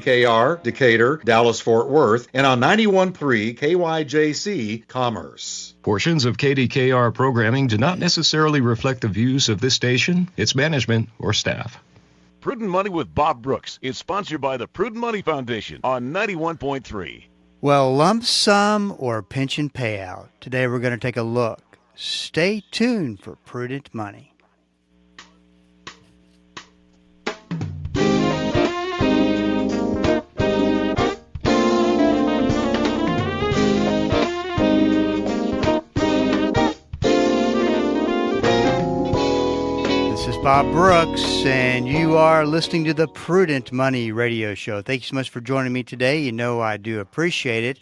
KR, Decatur, Dallas-Fort Worth, and on 91.3 KYJC Commerce. Portions of KDKR programming do not necessarily reflect the views of this station, its management, or staff. Prudent Money with Bob Brooks is sponsored by the Prudent Money Foundation on 91.3. Well, lump sum or pension payout. Today we're going to take a look. Stay tuned for Prudent Money. This is Bob Brooks, and you are listening to the Prudent Money Radio Show. Thank you so much for joining me today. You know I do appreciate it.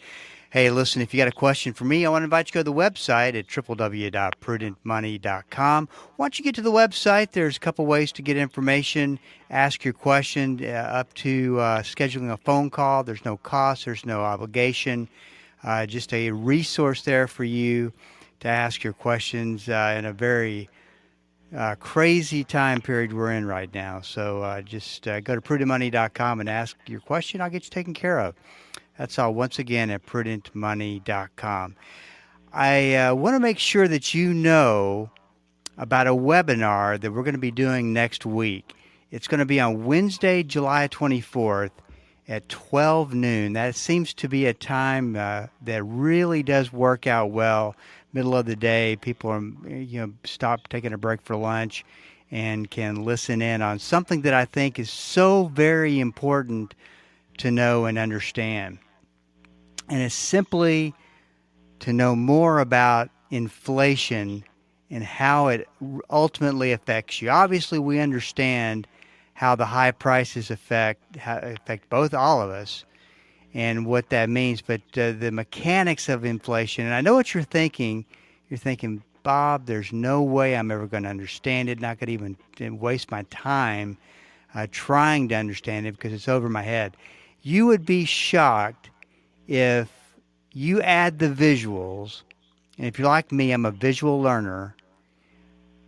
Hey, listen, if you got a question for me, I want to invite you to go to the website at www.prudentmoney.com. Once you get to the website, there's a couple ways to get information, ask your question, up to scheduling a phone call. There's no cost, there's no obligation, just a resource there for you to ask your questions in a very crazy time period we're in right now. So just go to prudentmoney.com and ask your question. I'll get you taken care of. That's all, once again, at prudentmoney.com. I want to make sure that you know about a webinar that we're going to be doing next week. It's going to be on Wednesday, July 24th at 12 noon. That seems to be a time that really does work out well. Middle of the day, people are, stop taking a break for lunch and can listen in on something that I think is so very important to know and understand. And it's simply to know more about inflation and how it ultimately affects you. Obviously, we understand how the high prices affect both all of us and what that means, but the mechanics of inflation, and I know what you're thinking. You're thinking, Bob, there's no way I'm ever going to understand it, not going to even waste my time trying to understand it because it's over my head. You would be shocked if you add the visuals, and if you're like me, I'm a visual learner.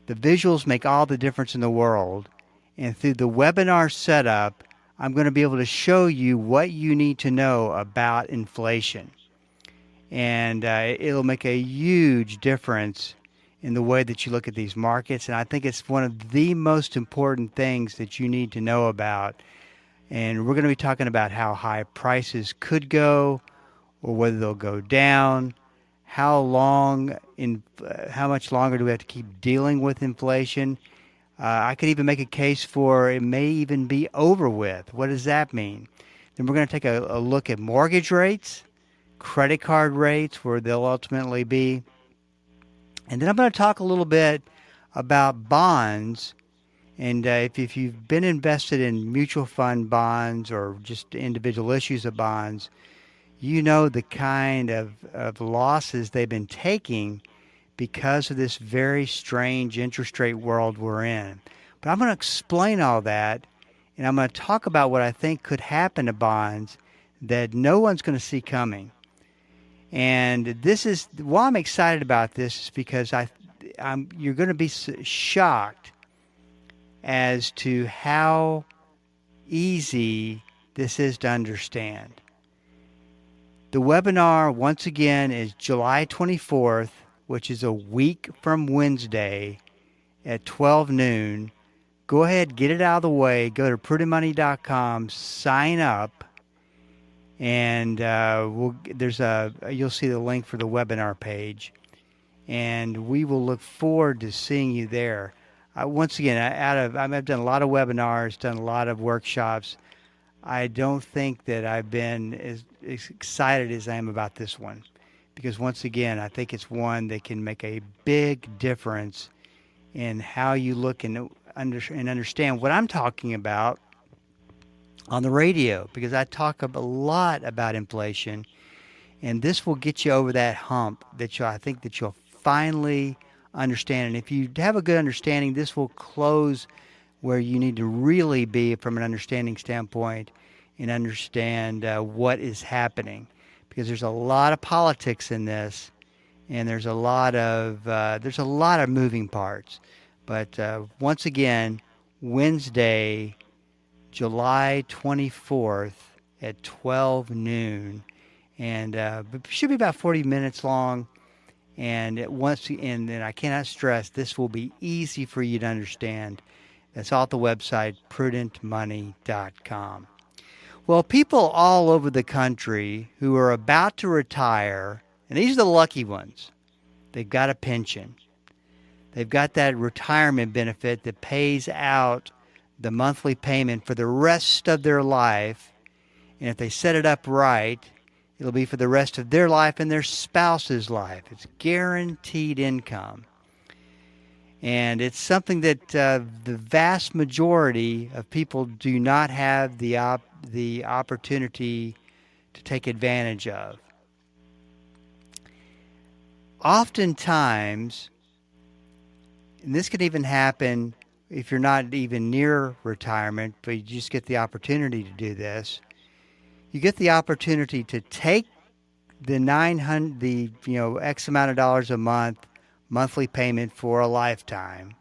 The visuals make all the difference in the world, and through the webinar setup, I'm going to be able to show you what you need to know about inflation. And it'll make a huge difference in the way that you look at these markets. And I think it's one of the most important things that you need to know about. And we're going to be talking about how high prices could go or whether they'll go down, how much longer do we have to keep dealing with inflation. I could even make a case for it may even be over with. What does that mean? Then we're going to take a look at mortgage rates, credit card rates, where they'll ultimately be. And then I'm going to talk a little bit about bonds. And if you've been invested in mutual fund bonds or just individual issues of bonds, you know the kind of losses they've been taking because of this very strange interest rate world we're in. But I'm going to explain all that, and I'm going to talk about what I think could happen to bonds that no one's going to see coming. And this is why I'm excited about this, is because you're going to be shocked as to how easy this is to understand. The webinar, once again, is July 24th, which is a week from Wednesday at 12 noon. Go ahead, get it out of the way. Go to prudentmoney.com, sign up, and you'll see the link for the webinar page. And we will look forward to seeing you there. Once again, I've done a lot of webinars, done a lot of workshops. I don't think that I've been as excited as I am about this one. Because once again, I think it's one that can make a big difference in how you look and understand what I'm talking about on the radio. Because I talk a lot about inflation, and this will get you over that hump that I think that you'll finally understand. And if you have a good understanding, this will close where you need to really be from an understanding standpoint and understand what is happening. Because there's a lot of politics in this, and there's a lot of moving parts. But once again, Wednesday, July 24th at 12 noon. And it should be about 40 minutes long. And then I cannot stress, this will be easy for you to understand. That's all at the website, prudentmoney.com. Well, people all over the country who are about to retire, and these are the lucky ones, they've got a pension. They've got that retirement benefit that pays out the monthly payment for the rest of their life. And if they set it up right, it'll be for the rest of their life and their spouse's life. It's guaranteed income. And it's something that the vast majority of people do not have the opportunity to take advantage of. Oftentimes, and this could even happen if you're not even near retirement, but you just get the opportunity to do this. You get the opportunity to take the X amount of dollars a month monthly payment for a lifetime,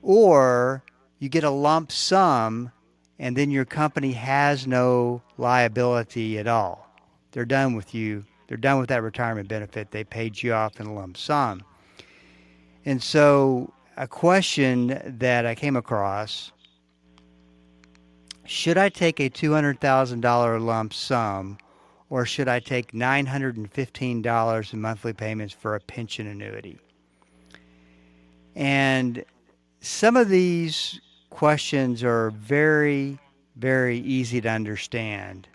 or you get a lump sum and then your company has no liability at all. They're done with you. They're done with that retirement benefit. They paid you off in a lump sum. And so a question that I came across, should I take a $200,000 lump sum, or should I take $915 in monthly payments for a pension annuity? And some of these questions are very, very easy to understand,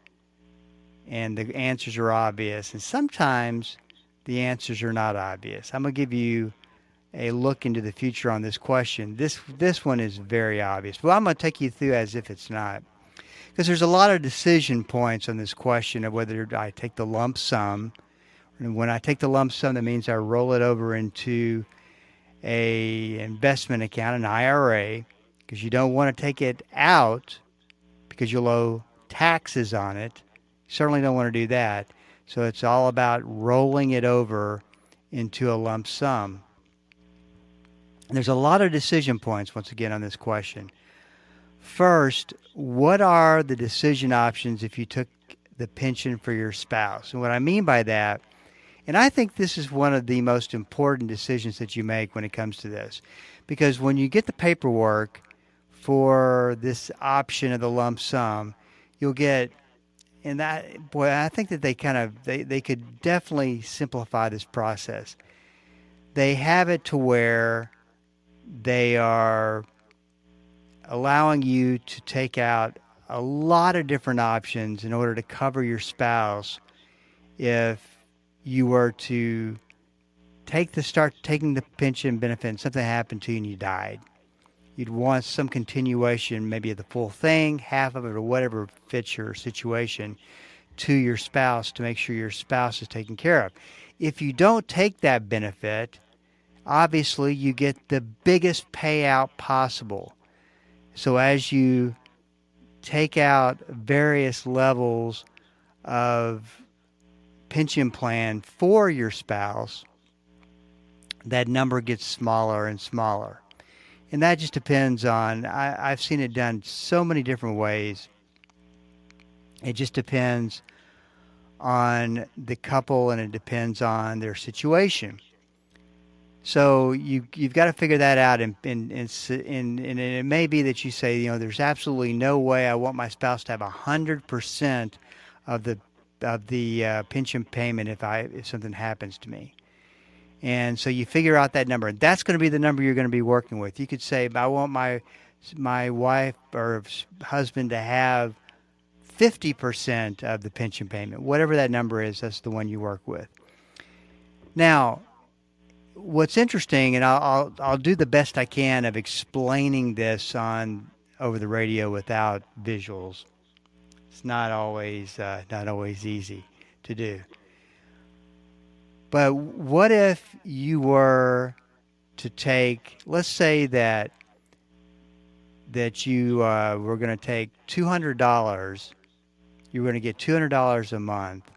and the answers are obvious. And sometimes the answers are not obvious. I'm going to give you a look into the future on this question. This one is very obvious, but I'm going to take you through as if it's not. Because there's a lot of decision points on this question of whether I take the lump sum. And when I take the lump sum, that means I roll it over into a investment account, an IRA, because you don't want to take it out because you'll owe taxes on it. You certainly don't want to do that. So it's all about rolling it over into a lump sum. And there's a lot of decision points, once again, on this question. First, what are the decision options if you took the pension for your spouse? And what I mean by that, and I think this is one of the most important decisions that you make when it comes to this, because when you get the paperwork for this option of the lump sum, you'll get, and that, boy, I think that they could definitely simplify this process. They have it to where they are allowing you to take out a lot of different options in order to cover your spouse if you were to start taking the pension benefit and something happened to you and you died. You'd want some continuation, maybe of the full thing, half of it, or whatever fits your situation, to your spouse to make sure your spouse is taken care of. If you don't take that benefit, obviously you get the biggest payout possible. So as you take out various levels of pension plan for your spouse, that number gets smaller and smaller. And that just depends on, I've seen it done so many different ways. It just depends on the couple and it depends on their situation. So you've got to figure that out, and it may be that you say, there's absolutely no way I want my spouse to have 100% of the pension payment if something happens to me. And so you figure out that number. That's going to be the number you're going to be working with. You could say, I want my wife or husband to have 50% of the pension payment. Whatever that number is, that's the one you work with. Now, what's interesting, and I'll do the best I can of explaining this over the radio without visuals. It's not always easy to do. But what if you were to take, let's say that you were going to take $200. You were going to get $200 a month,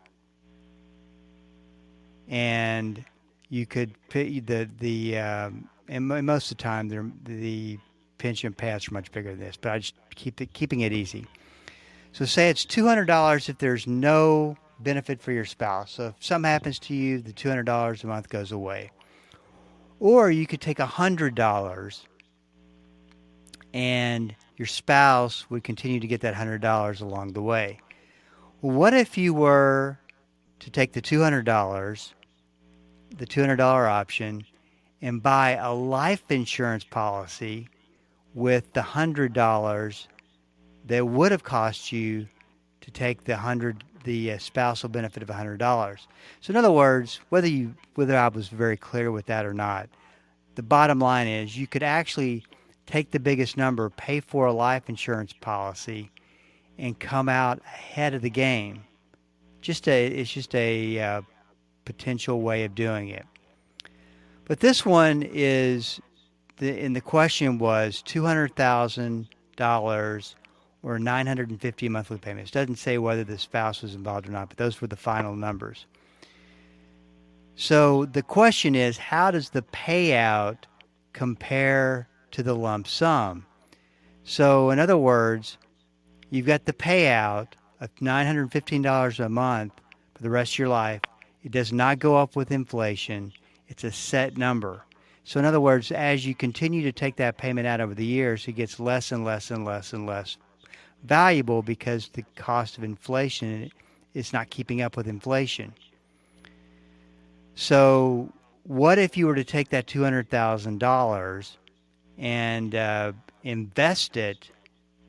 and you could pay and most of the time the pension payouts are much bigger than this, but I just keeping it easy. So say it's $200 if there's no benefit for your spouse. So if something happens to you, the $200 a month goes away. Or you could take $100 and your spouse would continue to get that $100 along the way. Well, what if you were to take the $200 option, and buy a life insurance policy with the $100 that would have cost you to take the spousal benefit of $100? So in other words, whether I was very clear with that or not, the bottom line is you could actually take the biggest number, pay for a life insurance policy, and come out ahead of the game. It's just a potential way of doing it. But this one is, the question was $200,000 or $950 monthly payments. It doesn't say whether the spouse was involved or not, but those were the final numbers. So the question is, how does the payout compare to the lump sum? So in other words, you've got the payout of $915 a month for the rest of your life. It does not go up with inflation. It's a set number. So in other words, as you continue to take that payment out over the years, it gets less and less and less and less valuable because the cost of inflation is not keeping up with inflation. So what if you were to take that $200,000 and invest it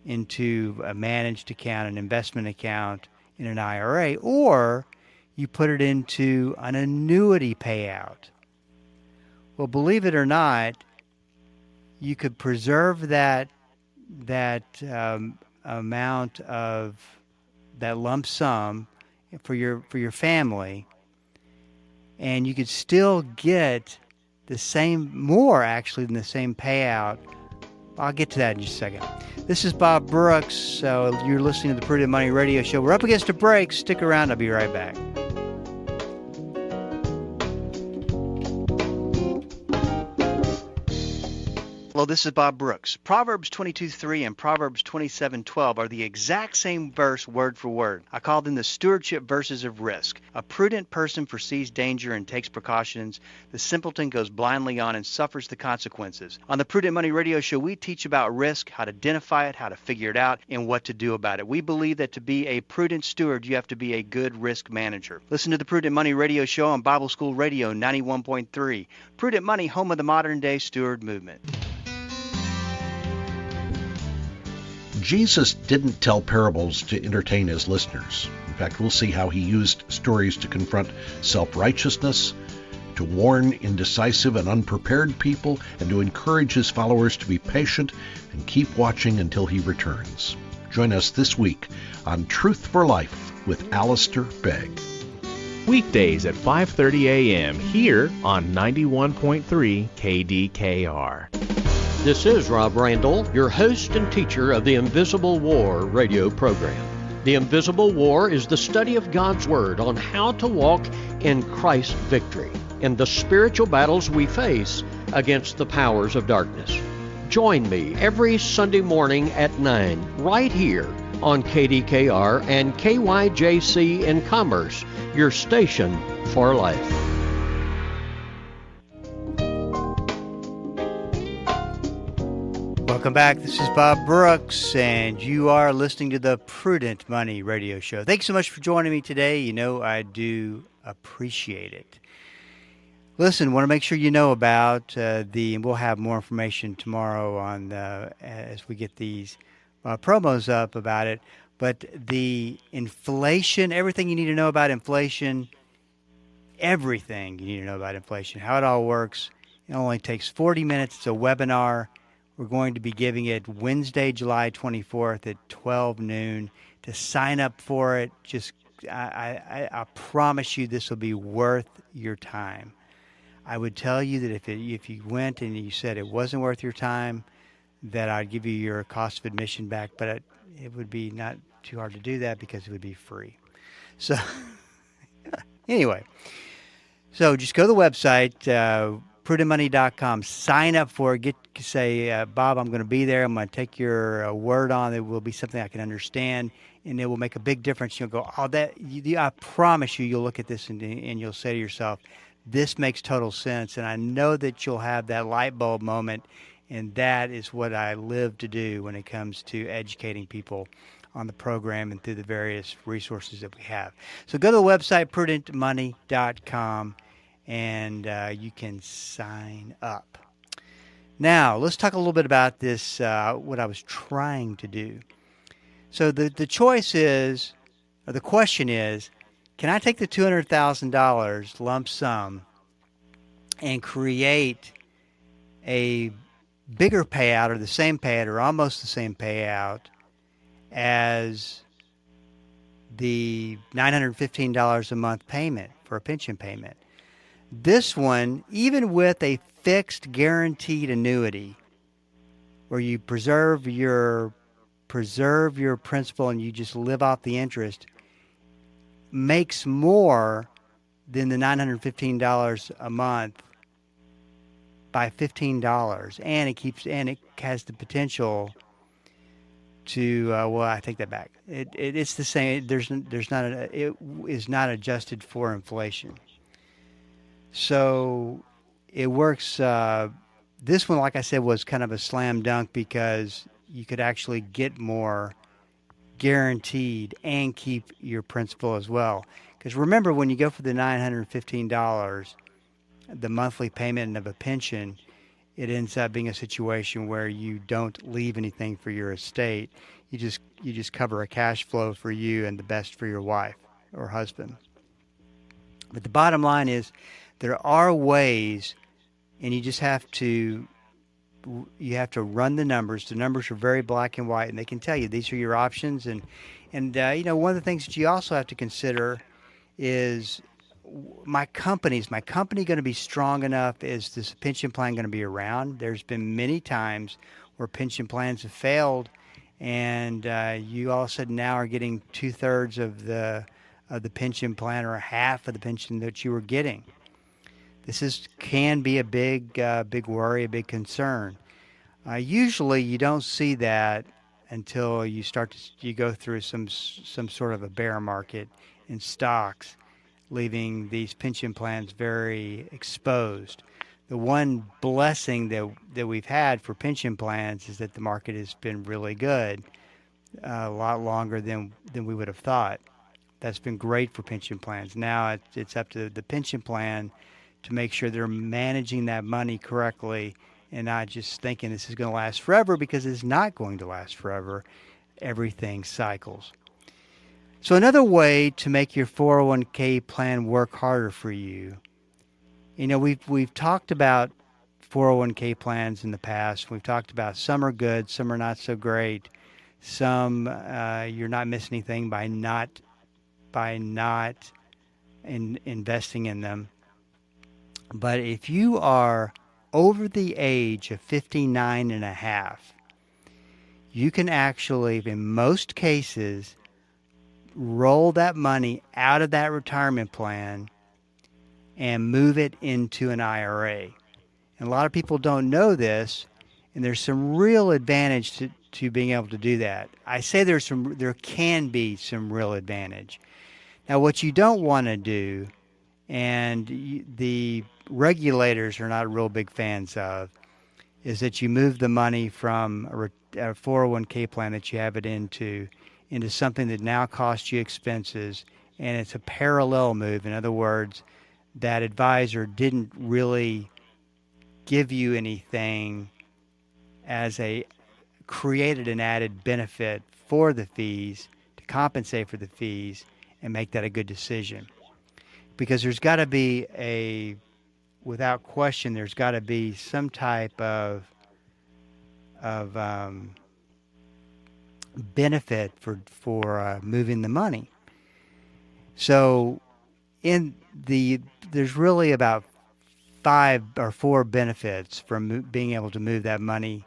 into a managed account, an investment account in an IRA, or you put it into an annuity payout? Well, believe it or not, you could preserve that amount of that lump sum for your family, and you could still get the same, more actually than the same payout. I'll get to that in just a second. This is Bob Brooks. So you're listening to the Prudent Money Radio Show. We're up against a break. Stick around. I'll be right back. Hello, this is Bob Brooks. Proverbs 22:3 and Proverbs 27:12 are the exact same verse word for word. I call them the stewardship verses of risk. A prudent person foresees danger and takes precautions. The simpleton goes blindly on and suffers the consequences. On the Prudent Money Radio Show, we teach about risk, how to identify it, how to figure it out, and what to do about it. We believe that to be a prudent steward, you have to be a good risk manager. Listen to the Prudent Money Radio Show on Bible School Radio 91.3. Prudent Money, home of the modern-day steward movement. Jesus didn't tell parables to entertain his listeners. In fact, we'll see how he used stories to confront self-righteousness, to warn indecisive and unprepared people, and to encourage his followers to be patient and keep watching until he returns. Join us this week on Truth for Life with Alistair Begg. Weekdays at 5:30 a.m. here on 91.3 KDKR. This is Rob Randall, your host and teacher of the Invisible War radio program. The Invisible War is the study of God's Word on how to walk in Christ's victory in the spiritual battles we face against the powers of darkness. Join me every Sunday morning at 9 right here on KDKR and KYJC in Commerce, your station for life. Welcome back. This is Bob Brooks, and you are listening to the Prudent Money Radio Show. Thanks so much for joining me today. You know I do appreciate it. Listen, want to make sure you know about we'll have more information tomorrow on as we get these promos up about it. But the inflation, everything you need to know about inflation, everything you need to know about inflation, how it all works. It only takes 40 minutes. It's a webinar. We're going to be giving it Wednesday, July 24th at 12 noon. To sign up for it, I promise you this will be worth your time. I would tell you that if you went and you said it wasn't worth your time, that I'd give you your cost of admission back, but it would be not too hard to do that because it would be free. So anyway, so just go to the website, prudentmoney.com, sign up for it, say, Bob, I'm going to be there. I'm going to take your word on it. It will be something I can understand and it will make a big difference. You'll go, oh, I promise you, you'll look at this and you'll say to yourself, this makes total sense. And I know that you'll have that light bulb moment, and that is what I live to do when it comes to educating people on the program and through the various resources that we have. So go to the website, prudentmoney.com, and you can sign up. Now, let's talk a little bit about this, what I was trying to do. So the choice is, or the question is, can I take the $200,000 lump sum and create a bigger payout or the same payout or almost the same payout as the $915 a month payment for a pension payment? This one, even with a fixed guaranteed annuity where you preserve your principal and you just live off the interest, makes more than the $915 a month by $15, and it has the potential to well, I take that back. It's the same. It is not adjusted for inflation. So it works. This one, like I said, was kind of a slam dunk because you could actually get more guaranteed and keep your principal as well. Because remember, when you go for the $915, the monthly payment of a pension, it ends up being a situation where you don't leave anything for your estate. You just cover a cash flow for you and the best for your wife or husband. But the bottom line is, there are ways, and you just have to run the numbers. The numbers are very black and white, and they can tell you these are your options. And one of the things that you also have to consider is, my company going to be strong enough? Is this pension plan going to be around? There's been many times where pension plans have failed, and you all of a sudden now are getting 2/3 of the pension plan or half of the pension that you were getting. This can be a big worry, a big concern. Usually, you don't see that until you go through some sort of a bear market in stocks, leaving these pension plans very exposed. The one blessing that we've had for pension plans is that the market has been really good, a lot longer than we would have thought. That's been great for pension plans. Now it's up to the pension plan to make sure they're managing that money correctly and not just thinking this is going to last forever, because it's not going to last forever. Everything cycles. So another way to make your 401k plan work harder for you, we've talked about 401k plans in the past. We've talked about some are good, some are not so great. Some you're not missing anything by not investing in them. But if you are over the age of 59 and a half, you can actually, in most cases, roll that money out of that retirement plan and move it into an IRA. And a lot of people don't know this, and there's some real advantage to being able to do that. I say there can be some real advantage. Now, what you don't want to do, and the regulators are not real big fans of, is that you move the money from a 401k plan that you have it into something that now costs you expenses, and it's a parallel move. In other words, that advisor didn't really give you anything created an added benefit for the fees to compensate for the fees and make that a good decision. Because there's got to be without question, there's got to be some type of benefit for moving the money. So there's really about 5 or 4 benefits from being able to move that money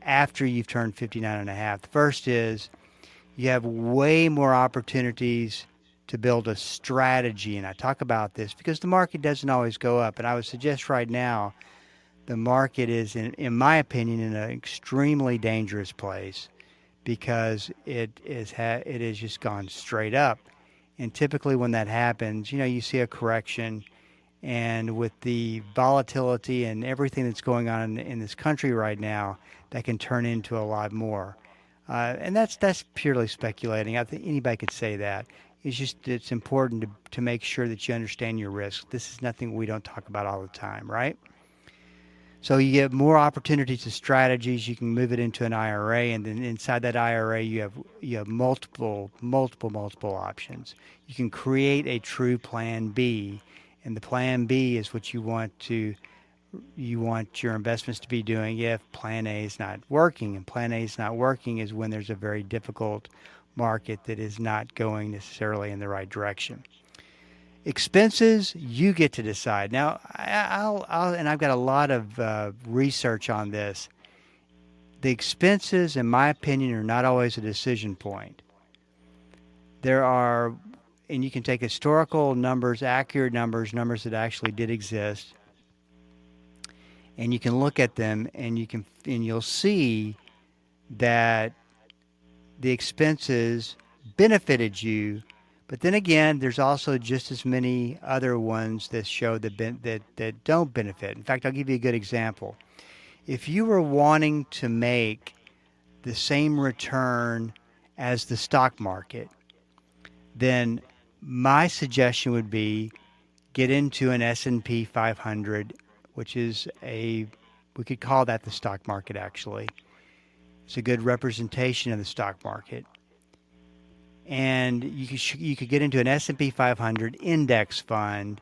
after you've turned 59 and a half. The first is you have way more opportunities to build a strategy, and I talk about this because the market doesn't always go up, and I would suggest right now the market is, in my opinion, in an extremely dangerous place because it has just gone straight up. And typically when that happens, you see a correction, and with the volatility and everything that's going on in this country right now, that can turn into a lot more. And that's purely speculating. I think anybody could say that. It's important to make sure that you understand your risk. This is nothing we don't talk about all the time, right? So you get more opportunities to strategies. You can move it into an IRA, and then inside that IRA, you have multiple options. You can create a true Plan B, and the Plan B is what you want your investments to be doing if Plan A is not working. And Plan A is not working is when there's a very difficult market that is not going necessarily in the right direction. Expenses, you get to decide. Now, I've got a lot of research on this. The expenses, in my opinion, are not always a decision point. And you can take historical numbers, accurate numbers that actually did exist, and you can look at them, and you'll see that the expenses benefited you. But then again, there's also just as many other ones that show that don't benefit. In fact, I'll give you a good example. If you were wanting to make the same return as the stock market, then my suggestion would be get into an S&P 500, which is we could call that the stock market actually. It's a good representation of the stock market. And you could get into an S&P 500 index fund,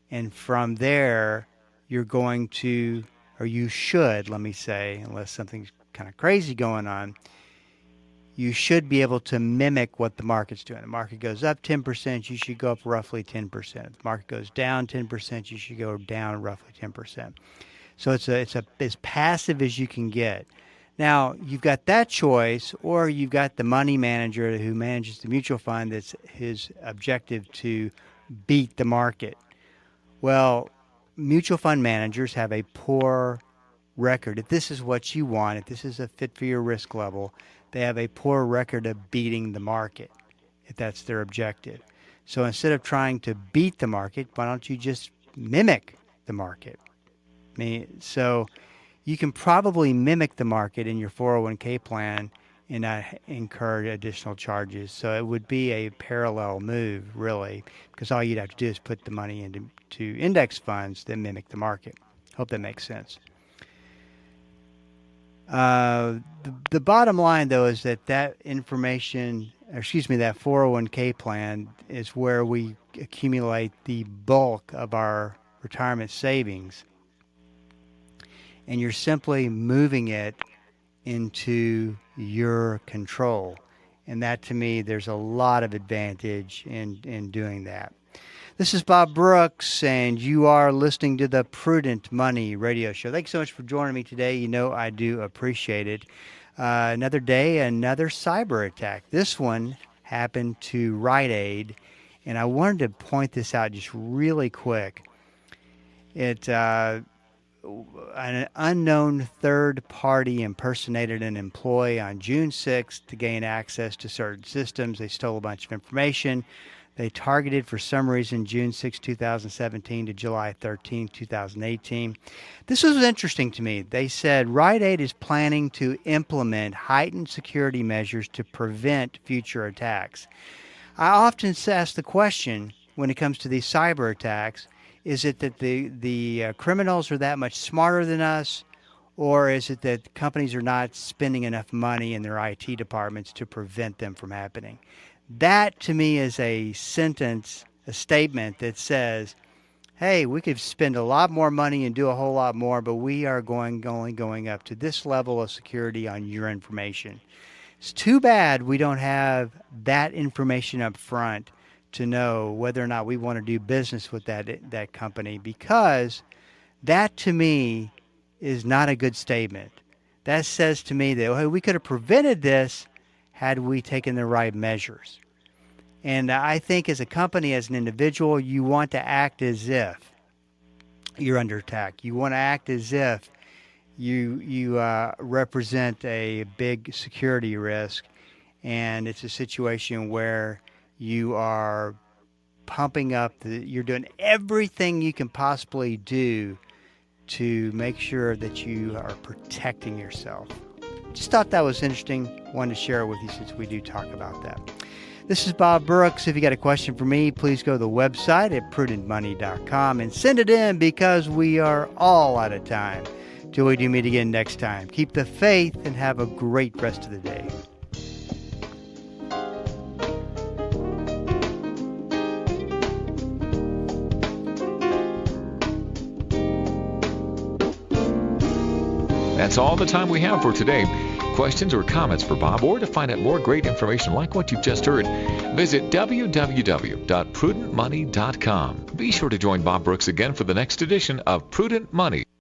and from there you're going to, or you should, let me say, unless something's kind of crazy going on, you should be able to mimic what the market's doing. The market goes up 10%, you should go up roughly 10%. If the market goes down 10%, you should go down roughly 10%. So it's as passive as you can get. Now, you've got that choice, or you've got the money manager who manages the mutual fund that's his objective to beat the market. Well, mutual fund managers have a poor record. If this is what you want, if this is a fit for your risk level, they have a poor record of beating the market, if that's their objective. So instead of trying to beat the market, why don't you just mimic the market? So you can probably mimic the market in your 401k plan and not incur additional charges. So it would be a parallel move, really, because all you'd have to do is put the money into index funds that mimic the market. Hope that makes sense. The bottom line, though, is that information, that 401k plan is where we accumulate the bulk of our retirement savings. And you're simply moving it into your control. And that, to me, there's a lot of advantage in doing that. This is Bob Brooks, and you are listening to the Prudent Money Radio Show. Thanks so much for joining me today. You know I do appreciate it. Another day, another cyber attack. This one happened to Rite Aid, and I wanted to point this out just really quick. An unknown third party impersonated an employee on June 6th to gain access to certain systems. They stole a bunch of information. They targeted, for some reason, June 6, 2017 to July 13, 2018. This was interesting to me. They said Rite Aid is planning to implement heightened security measures to prevent future attacks. I often ask the question when it comes to these cyber attacks, is it that the criminals are that much smarter than us, or is it that companies are not spending enough money in their IT departments to prevent them from happening? That, to me, is a statement that says, hey, we could spend a lot more money and do a whole lot more, but we are only going up to this level of security on your information. It's too bad we don't have that information up front to know whether or not we want to do business with that company, because that, to me, is not a good statement. That says to me that, hey, we could have prevented this had we taken the right measures. And I think as a company, as an individual, you want to act as if you're under attack. You want to act as if you represent a big security risk, and it's a situation where you are pumping up, you're doing everything you can possibly do to make sure that you are protecting yourself. Just thought that was interesting. Wanted to share it with you since we do talk about that. This is Bob Brooks. If you got a question for me, please go to the website at prudentmoney.com and send it in, because we are all out of time. Till we do meet again next time. Keep the faith and have a great rest of the day. That's all the time we have for today. Questions or comments for Bob, or to find out more great information like what you've just heard, visit www.prudentmoney.com. Be sure to join Bob Brooks again for the next edition of Prudent Money.